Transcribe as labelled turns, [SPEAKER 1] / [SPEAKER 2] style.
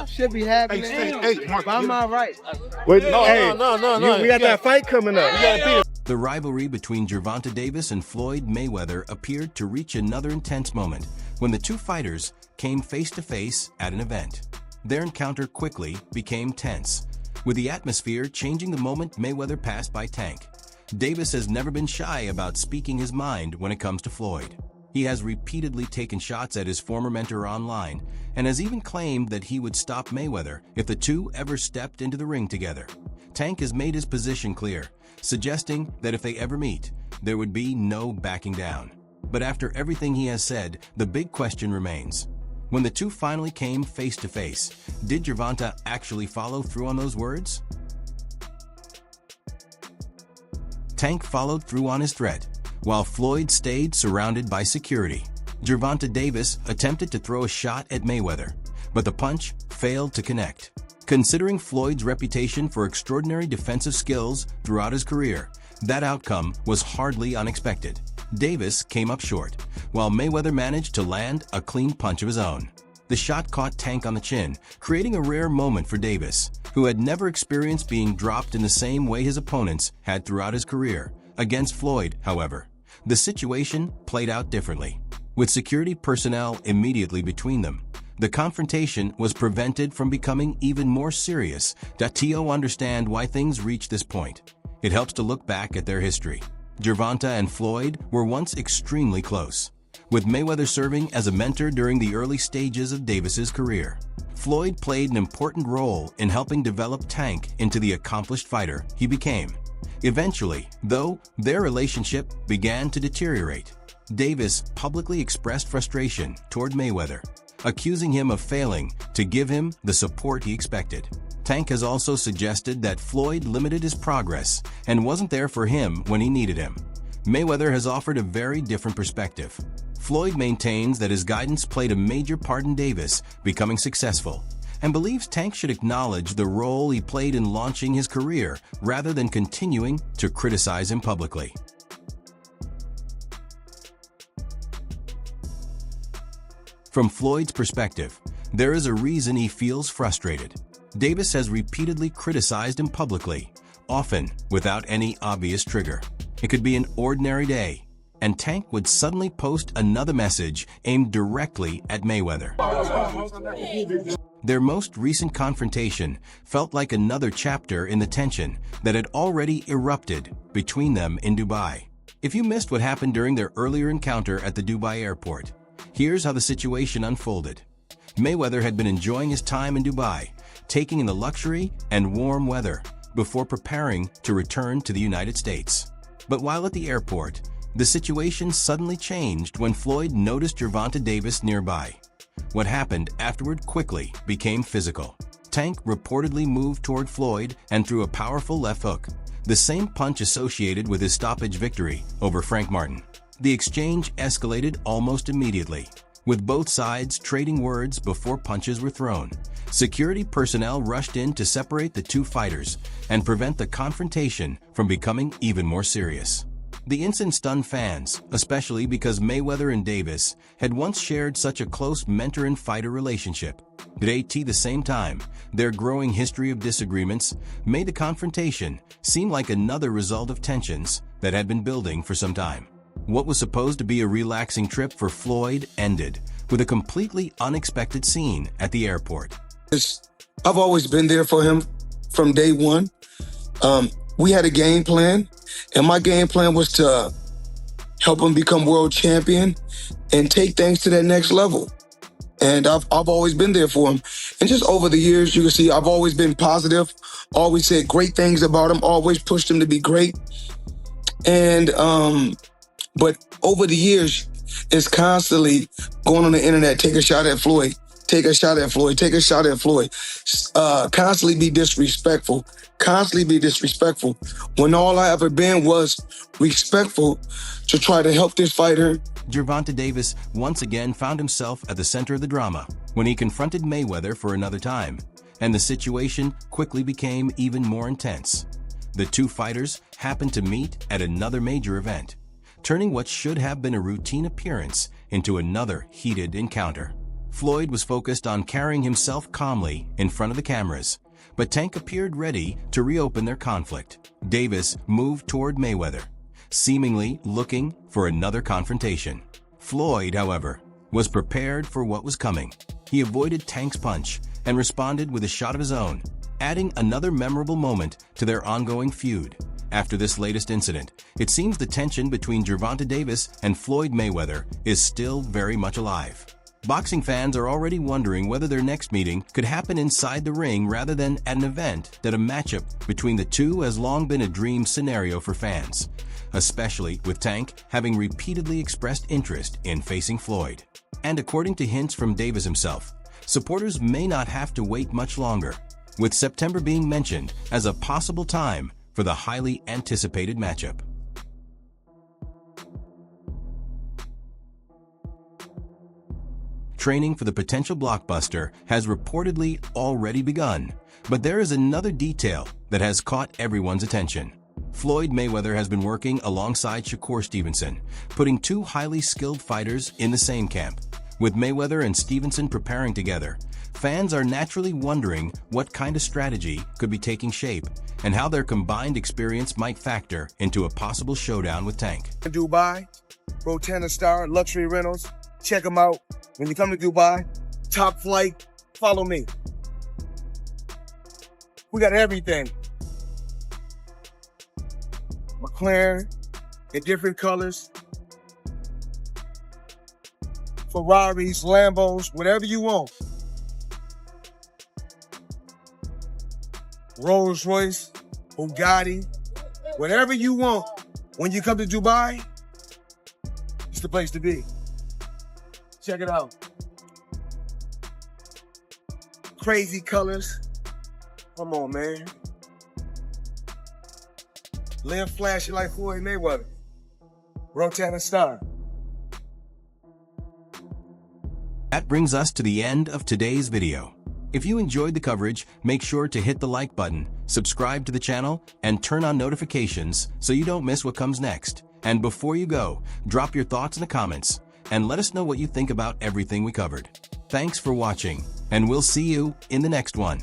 [SPEAKER 1] Should be happening.
[SPEAKER 2] Hey, Mark,
[SPEAKER 1] but I'm all right.
[SPEAKER 2] Wait,
[SPEAKER 3] No.
[SPEAKER 2] We got that fight coming up.
[SPEAKER 4] The rivalry between Gervonta Davis and Floyd Mayweather appeared to reach another intense moment when the two fighters came face-to-face at an event. Their encounter quickly became tense, with the atmosphere changing the moment Mayweather passed by Tank. Davis has never been shy about speaking his mind when it comes to Floyd. He has repeatedly taken shots at his former mentor online and has even claimed that he would stop Mayweather if the two ever stepped into the ring together. Tank has made his position clear, suggesting that if they ever meet, there would be no backing down. But after everything he has said, the big question remains. When the two finally came face-to-face, did Gervonta actually follow through on those words? Tank followed through on his threat, while Floyd stayed surrounded by security. Gervonta Davis attempted to throw a shot at Mayweather, but the punch failed to connect. Considering Floyd's reputation for extraordinary defensive skills throughout his career, that outcome was hardly unexpected. Davis came up short, while Mayweather managed to land a clean punch of his own. The shot caught Tank on the chin, creating a rare moment for Davis, who had never experienced being dropped in the same way his opponents had throughout his career. Against Floyd, however, the situation played out differently. With security personnel immediately between them, the confrontation was prevented from becoming even more serious. To understand why things reached this point, it helps to look back at their history. Gervonta and Floyd were once extremely close, with Mayweather serving as a mentor during the early stages of Davis's career. Floyd played an important role in helping develop Tank into the accomplished fighter he became. Eventually, though, their relationship began to deteriorate. Davis publicly expressed frustration toward Mayweather, accusing him of failing to give him the support he expected. Tank has also suggested that Floyd limited his progress and wasn't there for him when he needed him. Mayweather has offered a very different perspective. Floyd maintains that his guidance played a major part in Davis becoming successful, and believes Tank should acknowledge the role he played in launching his career rather than continuing to criticize him publicly. From Floyd's perspective, there is a reason he feels frustrated. Davis has repeatedly criticized him publicly, often without any obvious trigger. It could be an ordinary day, and Tank would suddenly post another message aimed directly at Mayweather. Their most recent confrontation felt like another chapter in the tension that had already erupted between them in Dubai. If you missed what happened during their earlier encounter at the Dubai airport, here's how the situation unfolded. Mayweather had been enjoying his time in Dubai, taking in the luxury and warm weather before preparing to return to the United States. But while at the airport, the situation suddenly changed when Floyd noticed Gervonta Davis nearby. What happened afterward quickly became physical. Tank reportedly moved toward Floyd and threw a powerful left hook, the same punch associated with his stoppage victory over Frank Martin. The exchange escalated almost immediately, with both sides trading words before punches were thrown. Security personnel rushed in to separate the two fighters and prevent the confrontation from becoming even more serious. The incident stunned fans, especially because Mayweather and Davis had once shared such a close mentor and fighter relationship. But at the same time, their growing history of disagreements made the confrontation seem like another result of tensions that had been building for some time. What was supposed to be a relaxing trip for Floyd ended with a completely unexpected scene at the airport.
[SPEAKER 5] I've always been there for him from day one. We had a game plan, and my game plan was to help him become world champion and take things to that next level. And I've always been there for him. And just over the years, you can see I've always been positive, always said great things about him, always pushed him to be great. And but over the years, it's constantly going on the internet, take a shot at Floyd, take a shot at Floyd, take a shot at Floyd. Constantly be disrespectful, when all I ever been was respectful to try to help this fighter.
[SPEAKER 4] Gervonta Davis once again found himself at the center of the drama when he confronted Mayweather for another time, and the situation quickly became even more intense. The two fighters happened to meet at another major event, turning what should have been a routine appearance into another heated encounter. Floyd was focused on carrying himself calmly in front of the cameras, but Tank appeared ready to reopen their conflict. Davis moved toward Mayweather, seemingly looking for another confrontation. Floyd, however, was prepared for what was coming. He avoided Tank's punch and responded with a shot of his own, adding another memorable moment to their ongoing feud. After this latest incident, it seems the tension between Gervonta Davis and Floyd Mayweather is still very much alive. Boxing fans are already wondering whether their next meeting could happen inside the ring rather than at an event. That a matchup between the two has long been a dream scenario for fans, especially with Tank having repeatedly expressed interest in facing Floyd. And according to hints from Davis himself, supporters may not have to wait much longer, with September being mentioned as a possible time for the highly anticipated matchup. Training for the potential blockbuster has reportedly already begun, but there is another detail that has caught everyone's attention. Floyd Mayweather has been working alongside Shakur Stevenson, putting two highly skilled fighters in the same camp. With Mayweather and Stevenson preparing together, fans are naturally wondering what kind of strategy could be taking shape and how their combined experience might factor into a possible showdown with Tank.
[SPEAKER 1] Dubai, Rotana Star, Luxury Rentals. Check them out. When you come to Dubai, top flight, follow me. We got everything. McLaren in different colors. Ferraris, Lambos, whatever you want. Rolls Royce, Bugatti, whatever you want. When you come to Dubai, it's the place to be. Check it out. Crazy colors. Come on, man. Live flashy like Floyd Mayweather. Rotana Star.
[SPEAKER 4] That brings us to the end of today's video. If you enjoyed the coverage, make sure to hit the like button, subscribe to the channel, and turn on notifications so you don't miss what comes next. And before you go, drop your thoughts in the comments and let us know what you think about everything we covered. Thanks for watching, and we'll see you in the next one.